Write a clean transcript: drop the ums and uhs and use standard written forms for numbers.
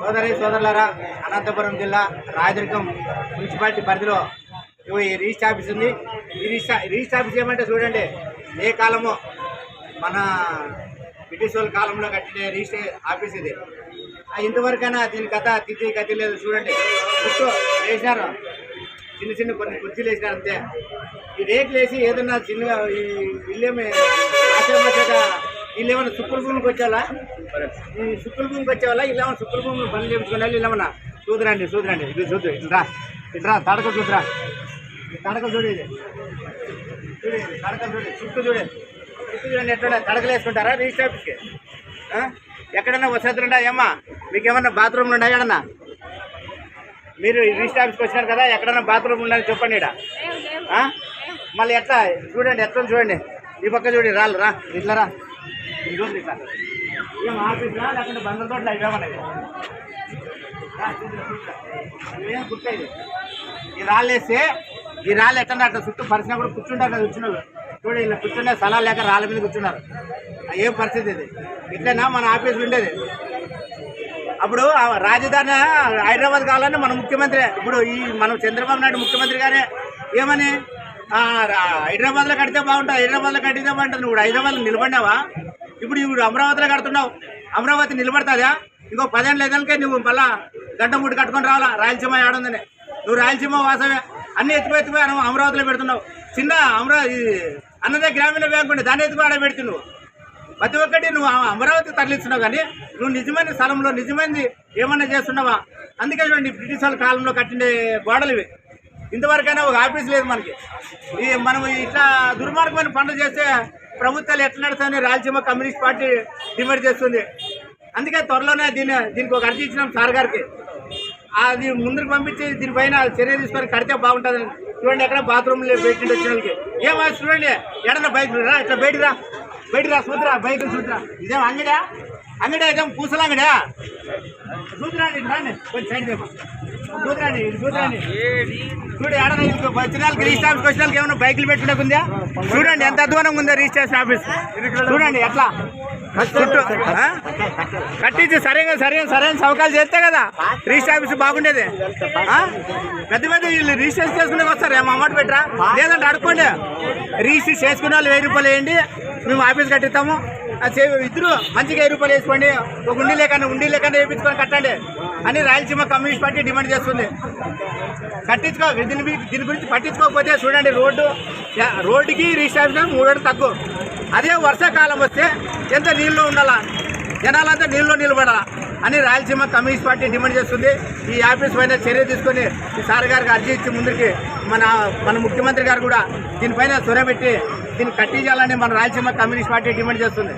సోదరులారా, అనంతపురం జిల్లా రాయదుర్గం మున్సిపాలిటీ పరిధిలో ఈ రిజిస్టర్ ఆఫీస్ ఉంది. ఈ రిజిస్టర్ ఆఫీస్ ఏమంటే చూడండి, ఏ కాలమో మన బ్రిటిష్ వాళ్ళ కాలంలో కట్టిన రిజిస్టర్ ఆఫీస్ ఇది. ఇంతవరకైనా దీని గతి లేదు. చూడండి, చుట్టూ వేసినారు, చిన్న చిన్న కొన్ని కుర్చీలు వేసినారు అంతే. ఈ రేకులు వేసి ఏదన్నా చిన్నగా ఈ ఇల్లేమి వీళ్ళు ఏమన్నా సుక్కుల భూమికి వచ్చేవాళ్ళ, ఈ సుక్కుల భూమికి వచ్చేవాళ్ళ వీళ్ళేమన్నా సుక్కుల భూమిని పనులు చేయించుకునే వాళ్ళు వీళ్ళేమన్నా చూదురండి ఇది చూద్దు ఇట్రా తడక చూద్దురా, తడక చూడేది తడక చూడండి, చుట్టూ చూడండి ఎట్లా తడకలు వేసుకుంటారా రిజిస్టర్ ఆఫీస్కి? ఎక్కడన్నా వసతులు ఉంటాయా ఏమ్మా? మీకు ఏమన్నా బాత్రూమ్లు ఉన్నాయా? ఎక్కడన్నా మీరు రిజిస్టర్ ఆఫీస్కి వచ్చినారు కదా, ఎక్కడన్నా బాత్రూమ్ ఉండాలని చెప్పండి. ఇక్కడ మళ్ళీ ఎట్లా చూడండి, ఎట్లా చూడండి, ఈ పక్క చూడండి, రా ఇట్లా రా, ఇది చూడండి ఇట్లా. ఏం ఆఫీస్లా లేకుంటే బందల తోటలు అవేమన్నాయి? ఏం గుర్తయింది. ఈ రాళ్ళు వేస్తే ఈ రాళ్ళు ఎట్లా అట్లా చుట్టూ పరిశ్రమ కూడా కూర్చుంటారు కదా వచ్చిన వాళ్ళు. చూడండి, ఇలా కూర్చుంటే స్థలాలు లేక రాళ్ళ మీద కూర్చున్నారు. ఏం పరిస్థితి ఇది? ఇట్లైనా మన ఆఫీసులు ఉండేది. అప్పుడు రాజధాని హైదరాబాద్ కావాలని మన ముఖ్యమంత్రి, ఇప్పుడు మనం చంద్రబాబు నాయుడు ముఖ్యమంత్రిగానే ఏమని హైదరాబాద్లో కడితే బాగుంటుంది. నువ్వు హైదరాబాద్లో నిలబడినావా? ఇప్పుడు అమరావతిలో కడుతున్నావు. అమరావతి నిలబడుతుందా? ఇంకో 10 ఏళ్ళ ఏదనికే నువ్వు మళ్ళా గంట ముట్టి కట్టుకొని రావాలా? రాయలసీమ ఆడుందని నువ్వు రాయలసీమ వాసవే అన్ని ఎత్తిపోయి అమరావతిలో పెడుతున్నావు. చిన్న అన్నదే గ్రామీణ బ్యాంకు ఉండి దాన్ని ఎత్తిపోయి ఆడ పెడుతున్నావు. ప్రతి ఒక్కటి నువ్వు అమరావతి తరలిస్తున్నావు, కానీ నువ్వు నిజమైన స్థలంలో నిజమైనది ఏమన్నా చేస్తున్నావా? అందుకే చూడండి, బ్రిటిష్ వాళ్ళ కాలంలో కట్టిన గోడలు ఇవి. ఇంతవరకైనా ఒక ఆఫీస్ లేదు మనకి. మనం ఇట్లా దుర్మార్గమైన పనులు చేస్తే ప్రభుత్వాలు ఎట్లా నడుస్తాయని రాయలసీమ కమ్యూనిస్ట్ పార్టీ డిమాండ్ చేస్తుంది. అందుకే త్వరలోనే దీనికి ఒక అర్జీ ఇచ్చినాం సార్ గారికి. అది ముందుకు పంపించి దీనిపైన చర్య తీసుకొని కడితే బాగుంటుందని. చూడండి, ఎక్కడ బాత్రూమ్లో పెట్టిండి వచ్చిన వాళ్ళకి ఏమో చూడండి, ఎడన్నా బైక్ రా, ఇట్లా బయటికి రా చూద్దురా, బైక్ చూద్దురా. ఇదేం అంగడి అయితే పూసల అంగడా? చూద్దురాండి, రాండి కొంచెం సైడ్ చూద్దురాండి చూడు. ఏడన్నా వచ్చిన వాళ్ళకి రిజిస్టర్ ఆఫీస్కి వచ్చిన వాళ్ళకి ఏమన్నా బైకులు పెట్టుకుందా? చూడండి ఎంత అధ్వానంగా ఉందో రిజిస్ట్రేషన్ ఆఫీస్. చూడండి ఎట్లా చుట్టూ కట్టించి సరైన సౌకర్యాలు చేస్తే కదా రిజిస్టర్ ఆఫీస్ బాగుండేది. పెద్ద వీళ్ళు రిజిస్ట్రేషన్ చేసుకునే వస్తారు, ఏమో అమౌంట్ పెట్టరా? లేదంటే అడుక్కోండి, రిజిస్టర్ చేసుకునే వాళ్ళు 1000 రూపాయలు వేయండి, మేము ఆఫీస్ కట్టిస్తాము. ఇద్దరు మంచిగా 1000 రూపాయలు వేసుకోండి, ఒక ఉండి లేకుండా వేయించుకొని కట్టండి అని రాయలసీమ కమ్యూనిస్ట్ పార్టీ డిమాండ్ చేస్తుంది. దీని గురించి పట్టించుకోకపోతే చూడండి, రోడ్డుకి రిజిస్టర్ ఆఫీస్ 3 అడుగులు తక్కువ. అదే వర్షాకాలం వస్తే ఎంత నీళ్ళు ఉండాలా, జనాలంతా నీళ్ళలో నిలబడాలా అని రాయలసీమ కమ్యూనిస్ట్ పార్టీ డిమాండ్ చేస్తుంది. ఈ ఆఫీస్ పైన చర్య తీసుకొని ఈ సార్ గారికి అర్జీ ఇచ్చి ముందుకి మన ముఖ్యమంత్రి గారు కూడా దీనిపైన చొరవ పెట్టి దీన్ని కట్టించాలని మన రాయలసీమ కమ్యూనిస్ట్ పార్టీ డిమాండ్ చేస్తుంది.